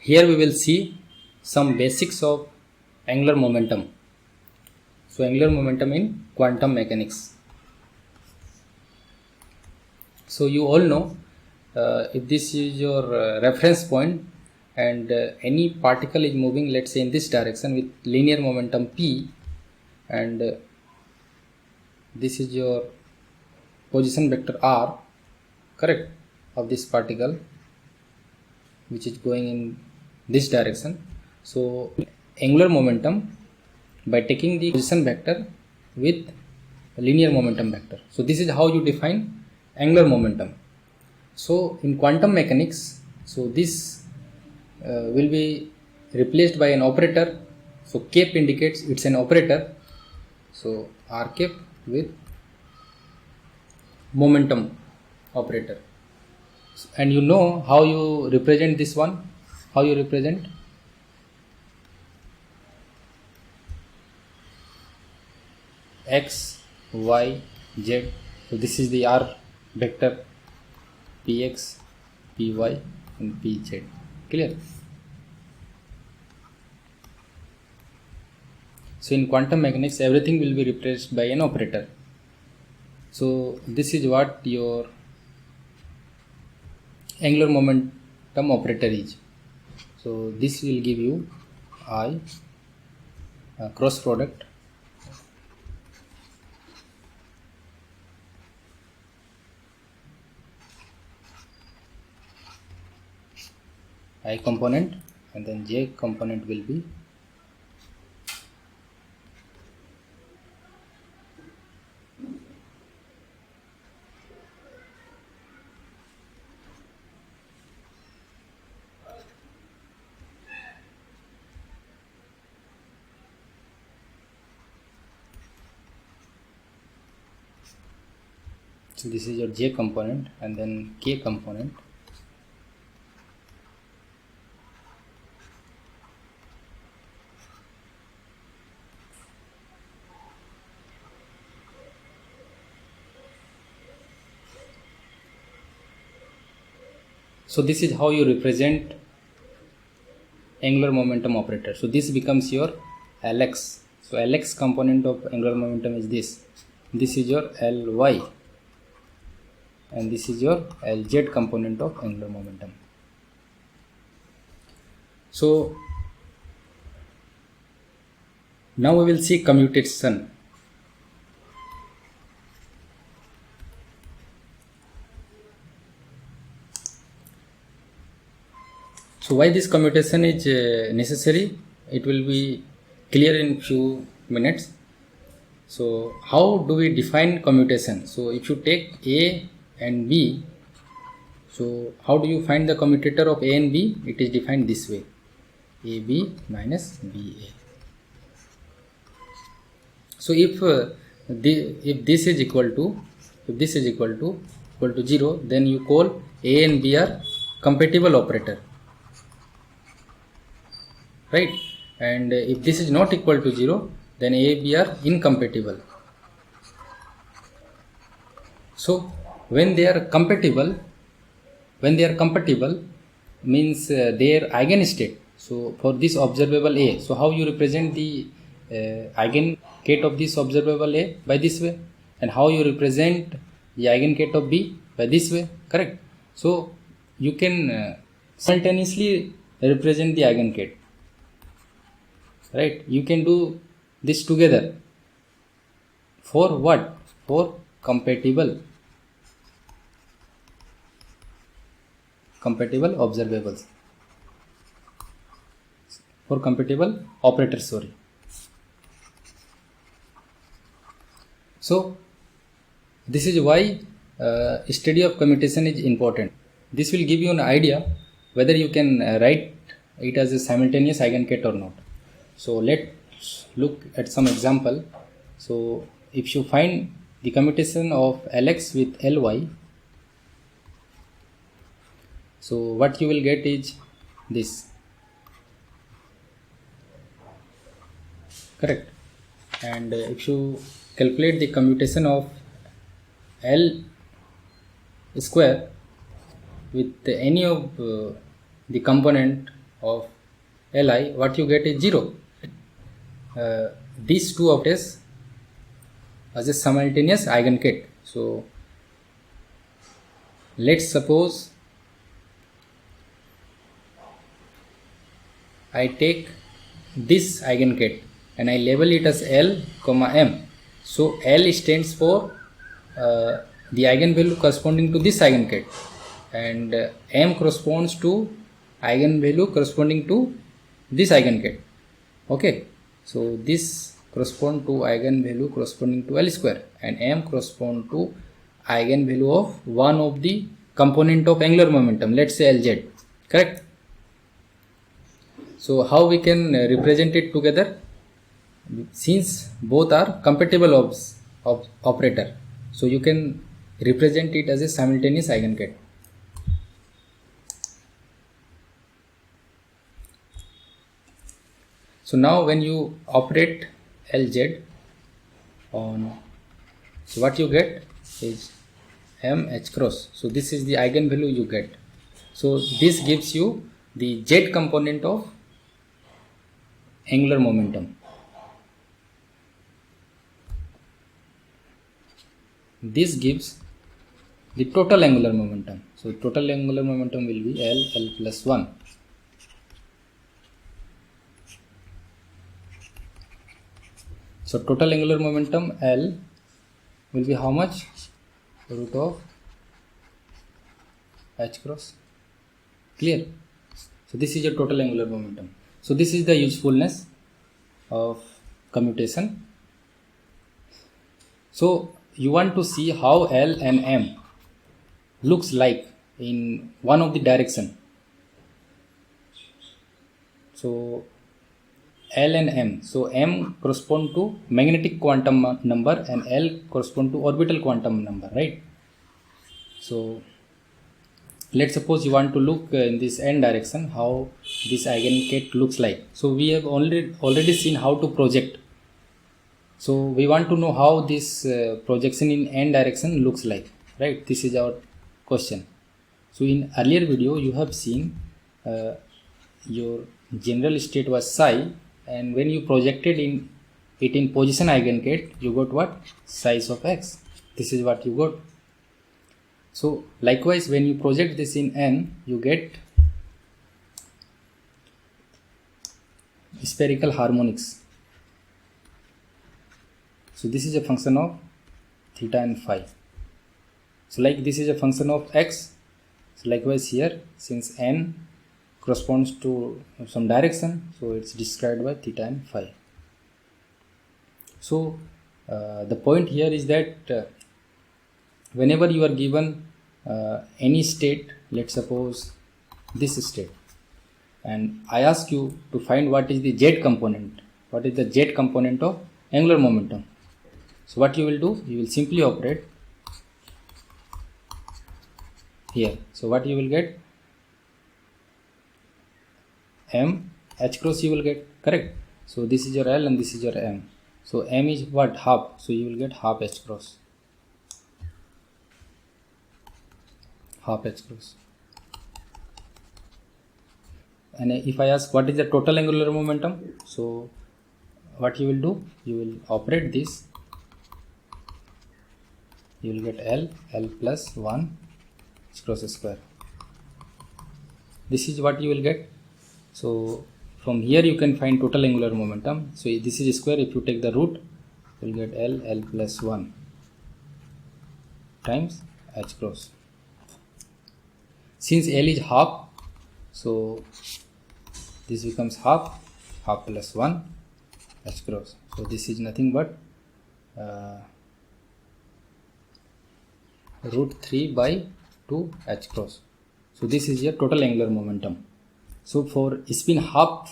Here we will see some basics of angular momentum. So angular momentum in quantum mechanics. So you all know, if this is your reference point and any particle is moving, let's say in this direction with linear momentum p, and this is your position vector r, correct, of this particle which is going in this direction. So angular momentum by taking the position vector with linear momentum vector. So this is how you define angular momentum. So in quantum mechanics, so this will be replaced by an operator. So cap indicates it's an operator. So r cap with momentum operator. And you know how you represent this one? How you represent? X, Y, Z. So this is the r vector, px, py and pz. Clear? So in quantum mechanics, everything will be replaced by an operator. So this is what your angular momentum operator is. So this will give you I cross product I component, and then j component will be so this is your j component, and then k component. So this is how you represent angular momentum operator. So this becomes your Lx. So Lx component of angular momentum is this. This is your Ly, and this is your Lz component of angular momentum. So now we will see commutation. So why this commutation is necessary? It will be clear in few minutes. So how do we define commutation? So if you take A and B, so how do you find the commutator of A and B? It is defined this way: AB minus BA. So if this is equal to 0, then you call A and B are compatible operator, right? And if this is not equal to 0, then A and B are incompatible. So when they are compatible means their eigenstate. So for this observable A, so how you represent the eigenkate of this observable A? By this way. And how you represent the eigenkate of B? By this way, correct? So you can simultaneously represent the eigenkate, right? You can do this together. For what? For compatible observables, for compatible operators, sorry. So this is why study of commutation is important. This will give you an idea whether you can write it as a simultaneous eigenkate or not. So let's look at some example. So if you find the commutation of Lx with Ly, so what you will get is this, correct? And if you calculate the commutation of L square with any of the component of Li, what you get is 0. These two operators as a simultaneous eigenket. So let's suppose I take this eigenket and I label it as L, M. So L stands for the eigenvalue corresponding to this eigenket, and M corresponds to eigenvalue corresponding to this eigenket. Okay, so this correspond to eigenvalue corresponding to L square, and M correspond to eigenvalue of one of the component of angular momentum, let's say Lz, correct? So how we can represent it together? Since both are compatible operator, so you can represent it as a simultaneous eigenket. So now when you operate Lz on, so what you get is M h cross. So this is the eigenvalue you get. So this gives you the z component of angular momentum. This gives the total angular momentum. So total angular momentum will be L plus 1. So total angular momentum L will be how much? Root of h cross. Clear? So this is your total angular momentum. So this is the usefulness of commutation. So you want to see how L and M looks like in one of the direction. So L and M. So M correspond to magnetic quantum number and L correspond to orbital quantum number, right? So let's suppose you want to look in this n direction how this eigenket looks like. So we have already seen how to project. So we want to know how this projection in n direction looks like, right? This is our question. So in earlier video you have seen your general state was psi, and when you projected it in position eigenket, you got what? Psi of x. This is what you got. So likewise, when you project this in n, you get spherical harmonics. So this is a function of theta and phi. So like this is a function of x. So likewise here, since n corresponds to some direction, so it's described by theta and phi. So the point here is that whenever you are given any state, let's suppose this state, and I ask you to find what is the z component, what is the z component of angular momentum. So what you will do, you will simply operate here. So what you will get? M h cross you will get, correct? So this is your L and this is your M. So M is what? Half. So you will get half h cross. Half h cross. And if I ask what is the total angular momentum, so what you will do, you will operate this, you will get L plus 1 h cross square. This is what you will get. So from here you can find total angular momentum. So this is square, if you take the root, you will get L plus 1 times h cross. Since L is half, so this becomes half plus 1 h cross. So this is nothing but root 3 by 2 h cross. So this is your total angular momentum. So for spin half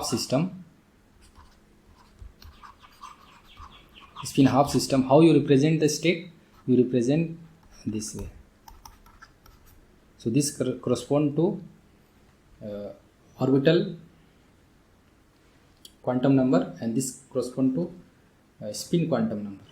system, how you represent the state? You represent this way. So this correspond to orbital quantum number, and this correspond to spin quantum number.